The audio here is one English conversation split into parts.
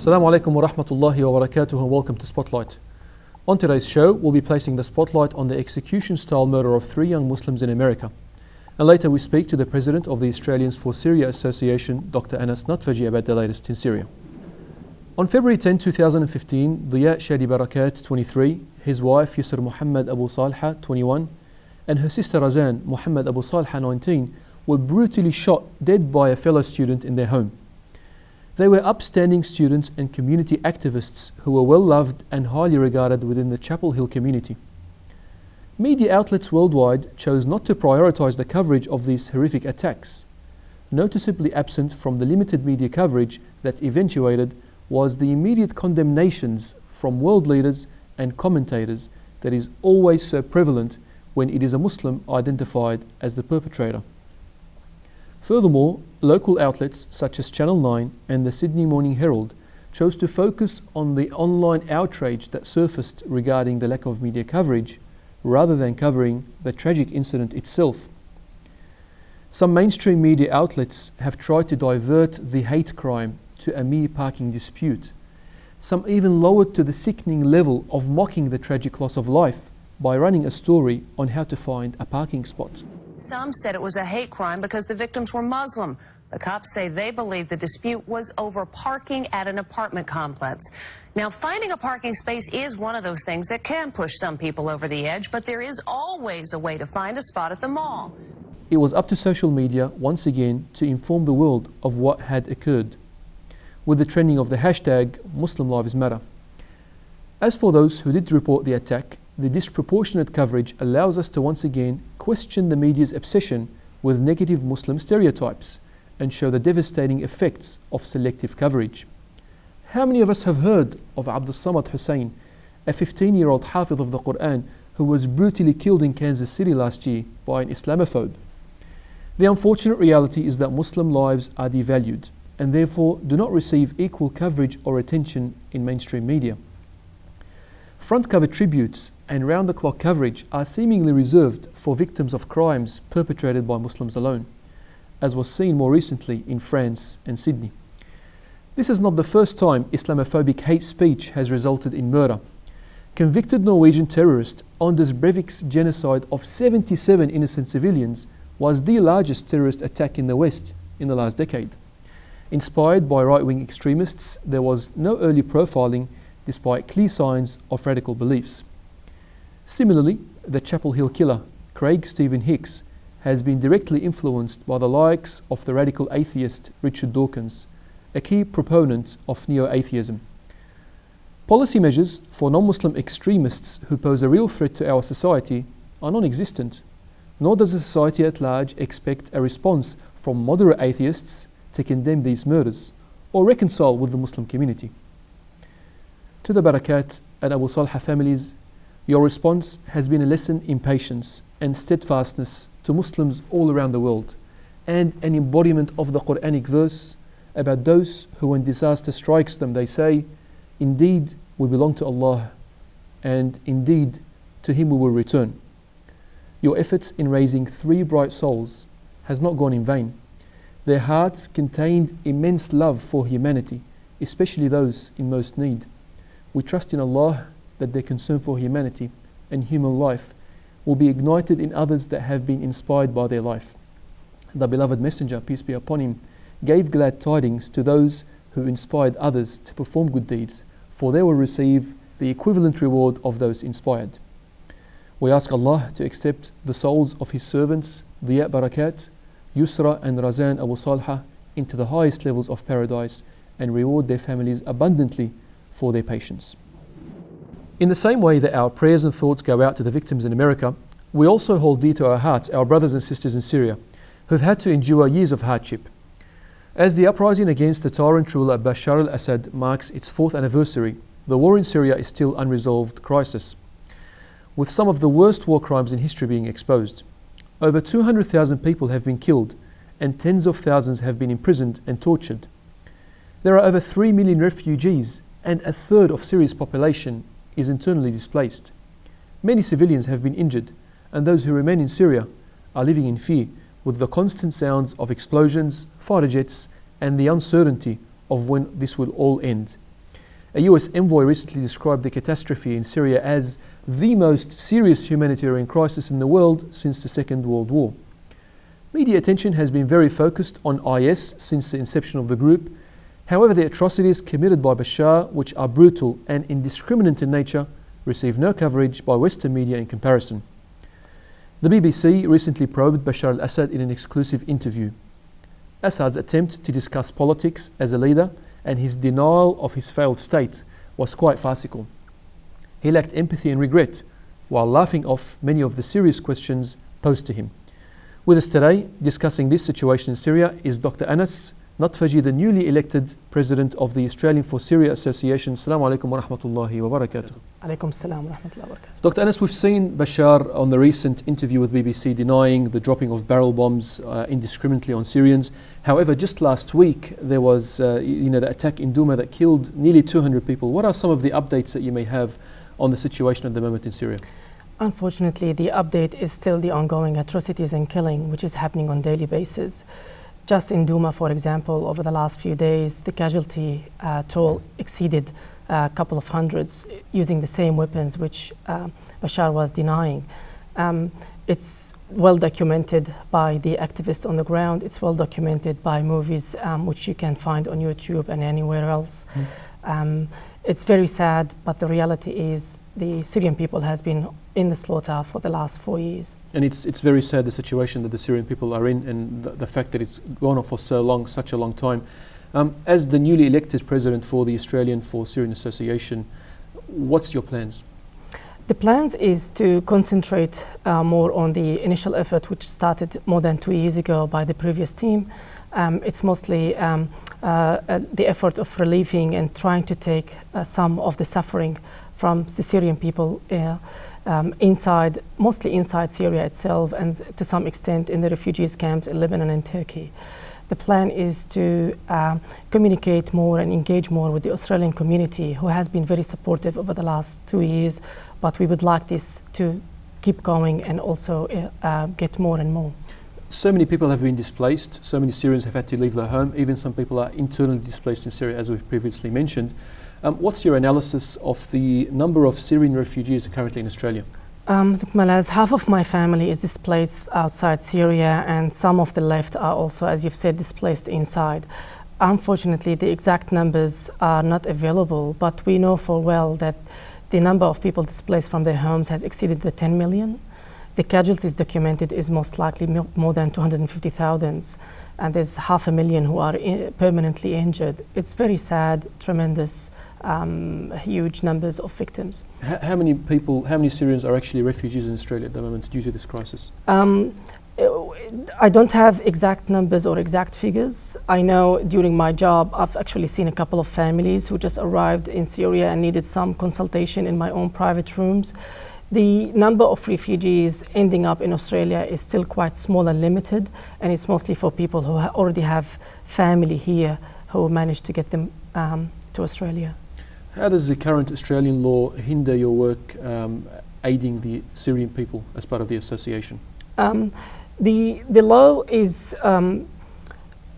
Assalamu alaikum wa rahmatullahi wa barakatuh and welcome to Spotlight. On today's show, we'll be placing the spotlight on the execution-style murder of 3 young Muslims in America. And later we speak to the president of the Australians for Syria Association, Dr. Anas Natfaji, about the latest in Syria. On February 10, 2015, Diya Shadi Barakat, 23, his wife Yusr Muhammad Abu Salha, 21, and her sister Razan Muhammad Abu Salha, 19, were brutally shot dead by a fellow student in their home. They were upstanding students and community activists who were well loved and highly regarded within the Chapel Hill community. Media outlets worldwide chose not to prioritize the coverage of these horrific attacks. Noticeably absent from the limited media coverage that eventuated was the immediate condemnations from world leaders and commentators that is always so prevalent when it is a Muslim identified as the perpetrator. Furthermore, local outlets such as Channel 9 and the Sydney Morning Herald chose to focus on the online outrage that surfaced regarding the lack of media coverage rather than covering the tragic incident itself. Some mainstream media outlets have tried to divert the hate crime to a mere parking dispute. Some even lowered to the sickening level of mocking the tragic loss of life by running a story on how to find a parking spot. Some said it was a hate crime because the victims were Muslim. The cops say they believe the dispute was over parking at an apartment complex. Now, finding a parking space is one of those things that can push some people over the edge, but there is always a way to find a spot at the mall. It was up to social media once again to inform the world of what had occurred, with the trending of the hashtag Muslim Lives Matter. As for those who did report the attack, the disproportionate coverage allows us to once again question the media's obsession with negative Muslim stereotypes and show the devastating effects of selective coverage. How many of us have heard of Abdul Samad Hussein, a 15-year-old Hafiz of the Quran who was brutally killed in Kansas City last year by an Islamophobe? The unfortunate reality is that Muslim lives are devalued and therefore do not receive equal coverage or attention in mainstream media. Front cover tributes and round-the-clock coverage are seemingly reserved for victims of crimes perpetrated by Muslims alone, as was seen more recently in France and Sydney. This is not the first time Islamophobic hate speech has resulted in murder. Convicted Norwegian terrorist Anders Breivik's genocide of 77 innocent civilians was the largest terrorist attack in the West in the last decade. Inspired by right-wing extremists, there was no early profiling despite clear signs of radical beliefs. Similarly, the Chapel Hill killer, Craig Stephen Hicks, has been directly influenced by the likes of the radical atheist Richard Dawkins, a key proponent of neo-atheism. Policy measures for non-Muslim extremists who pose a real threat to our society are non-existent, nor does the society at large expect a response from moderate atheists to condemn these murders or reconcile with the Muslim community. To the Barakat and Abu Salha families, your response has been a lesson in patience and steadfastness to Muslims all around the world, and an embodiment of the Quranic verse about those who, when disaster strikes them, they say, "Indeed, we belong to Allah, and indeed, to Him we will return." Your efforts in raising 3 bright souls has not gone in vain. Their hearts contained immense love for humanity, especially those in most need. We trust in Allah that their concern for humanity and human life will be ignited in others that have been inspired by their life. The beloved Messenger, peace be upon him, gave glad tidings to those who inspired others to perform good deeds, for they will receive the equivalent reward of those inspired. We ask Allah to accept the souls of His servants, Diya Barakat, Yusra and Razan Abu Salha, into the highest levels of paradise and reward their families abundantly for their patience. In the same way that our prayers and thoughts go out to the victims in America, we also hold dear to our hearts our brothers and sisters in Syria who've had to endure years of hardship. As the uprising against the tyrant ruler Bashar al-Assad marks its 4th anniversary, the war in Syria is still an unresolved crisis, with some of the worst war crimes in history being exposed. Over 200,000 people have been killed and tens of thousands have been imprisoned and tortured. There are over 3 million refugees and a third of Syria's population is internally displaced. Many civilians have been injured, and those who remain in Syria are living in fear with the constant sounds of explosions, fighter jets, and the uncertainty of when this will all end. A US envoy recently described the catastrophe in Syria as the most serious humanitarian crisis in the world since the Second World War. Media attention has been very focused on IS since the inception of the group. However, the atrocities committed by Bashar, which are brutal and indiscriminate in nature, receive no coverage by Western media in comparison. The BBC recently probed Bashar al-Assad in an exclusive interview. Assad's attempt to discuss politics as a leader and his denial of his failed state was quite farcical. He lacked empathy and regret, while laughing off many of the serious questions posed to him. With us today, discussing this situation in Syria, is Dr. Anas Natfaji, the newly elected president of the Australian for Syria Association. Assalamu alaikum wa rahmatullahi wa barakatuh. Alaikum salam wa rahmatullahi wa barakatuh. Dr. Anas, we've seen Bashar on the recent interview with BBC denying the dropping of barrel bombs indiscriminately on Syrians. However, just last week there was the attack in Douma that killed nearly 200 people. What are some of the updates that you may have on the situation at the moment in Syria? Unfortunately, the update is still the ongoing atrocities and killing which is happening on a daily basis. Just in Douma, for example, over the last few days, the casualty toll exceeded a couple of hundreds using the same weapons which Bashar was denying. It's well documented by the activists on the ground. It's well documented by movies which you can find on YouTube and anywhere else. It's very sad, but the reality is the Syrian people has been in the slaughter for the last 4 years. And it's very sad, the situation that the Syrian people are in, and the fact that it's gone on for so long, such a long time. As the newly elected president for the Australian for Syrian Association, what's your plans? The plans is to concentrate more on the initial effort which started more than 2 years ago by the previous team. It's mostly the effort of relieving and trying to take some of the suffering from the Syrian people mostly inside Syria itself, and to some extent in the refugees camps in Lebanon and Turkey. The plan is to communicate more and engage more with the Australian community, who has been very supportive over the last 2 years, but we would like this to keep going and also get more and more. So many people have been displaced, so many Syrians have had to leave their home, even some people are internally displaced in Syria, as we've previously mentioned. What's your analysis of the number of Syrian refugees currently in Australia? Malaz, half of my family is displaced outside Syria, and some of the left are also, as you've said, displaced inside. Unfortunately, the exact numbers are not available, but we know full well that the number of people displaced from their homes has exceeded the 10 million. The casualties documented is most likely more than 250,000, and there's 500,000 who are permanently injured. It's very sad, tremendous, huge numbers of victims. How many Syrians are actually refugees in Australia at the moment due to this crisis? I don't have exact numbers or exact figures. I know during my job I've actually seen a couple of families who just arrived in Syria and needed some consultation in my own private rooms. The number of refugees ending up in Australia is still quite small and limited, and it's mostly for people who already have family here who managed to get them to Australia. How does the current Australian law hinder your work aiding the Syrian people as part of the association? The law is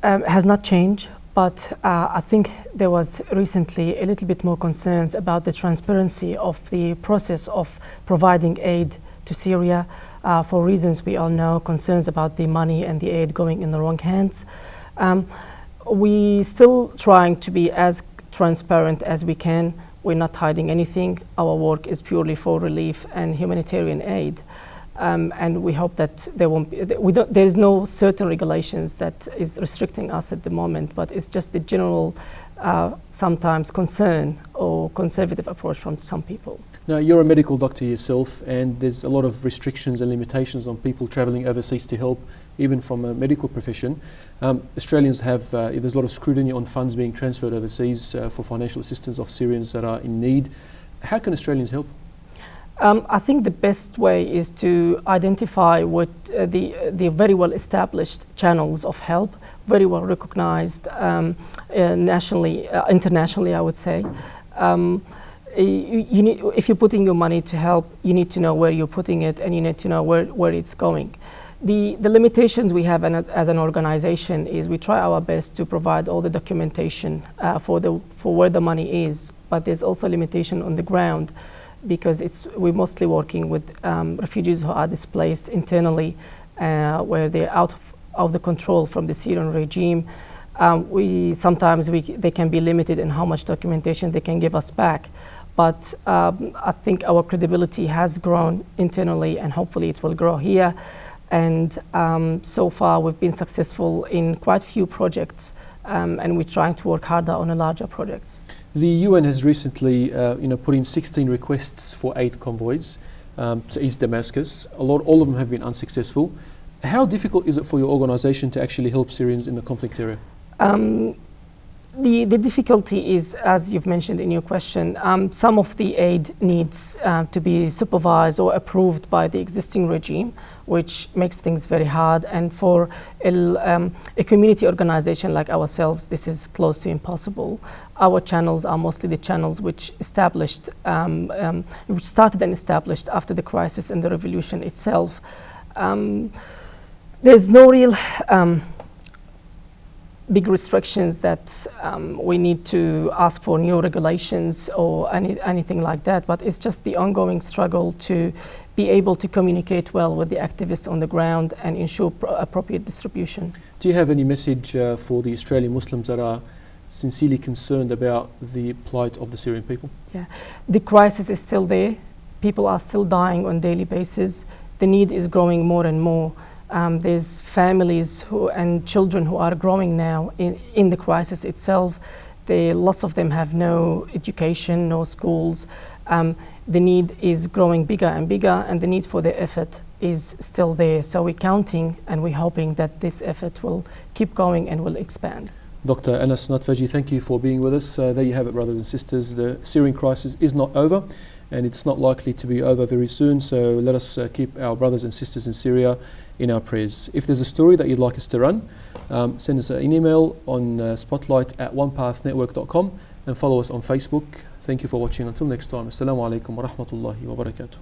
has not changed, but I think there was recently a little bit more concerns about the transparency of the process of providing aid to Syria for reasons we all know, concerns about the money and the aid going in the wrong hands. We still trying to be as transparent as we can. We're not hiding anything. Our work is purely for relief and humanitarian aid. And we hope that there won't be, there is no certain regulations that is restricting us at the moment, but it's just the general sometimes concern or conservative approach from some people. Now, you're a medical doctor yourself, and there's a lot of restrictions and limitations on people travelling overseas to help, even from a medical profession. Australians have, there's a lot of scrutiny on funds being transferred overseas for financial assistance of Syrians that are in need. How can Australians help? I think the best way is to identify what the very well established channels of help, very well recognized nationally, internationally, I would say. If you're putting your money to help, you need to know where you're putting it, and you need to know where it's going. The limitations we have as an organization is we try our best to provide all the documentation for where the money is, but there's also limitation on the ground because we're mostly working with refugees who are displaced internally, where they're out of the control from the Syrian regime. Sometimes they can be limited in how much documentation they can give us back. But I think our credibility has grown internally, and hopefully it will grow here. And so far we've been successful in quite a few projects, and we're trying to work harder on larger projects. The UN has recently put in 16 requests for aid convoys to East Damascus. All of them have been unsuccessful. How difficult is it for your organization to actually help Syrians in the conflict area? The difficulty is, as you've mentioned in your question, some of the aid needs to be supervised or approved by the existing regime, which makes things very hard. And for a community organization like ourselves, this is close to impossible. Our channels are mostly the channels which started and established after the crisis and the revolution itself. There's no real big restrictions that we need to ask for new regulations or anything like that, but it's just the ongoing struggle to be able to communicate well with the activists on the ground and ensure appropriate distribution. Do you have any message for the Australian Muslims that are sincerely concerned about the plight of the Syrian people? Yeah, the crisis is still there. People are still dying on a daily basis. The need is growing more and more. There's families and children who are growing now in the crisis itself. Lots of them have no education, no schools. The need is growing bigger and bigger, and the need for the effort is still there. So we're counting and we're hoping that this effort will keep going and will expand. Dr. Anas Natfaji, thank you for being with us. There you have it, brothers and sisters. The Syrian crisis is not over, and it's not likely to be over very soon. So let us keep our brothers and sisters in Syria in our prayers. If there's a story that you'd like us to run, send us an email on spotlight@onepathnetwork.com and follow us on Facebook. Thank you for watching. Until next time, Assalamu alaikum wa rahmatullahi wa barakatuh.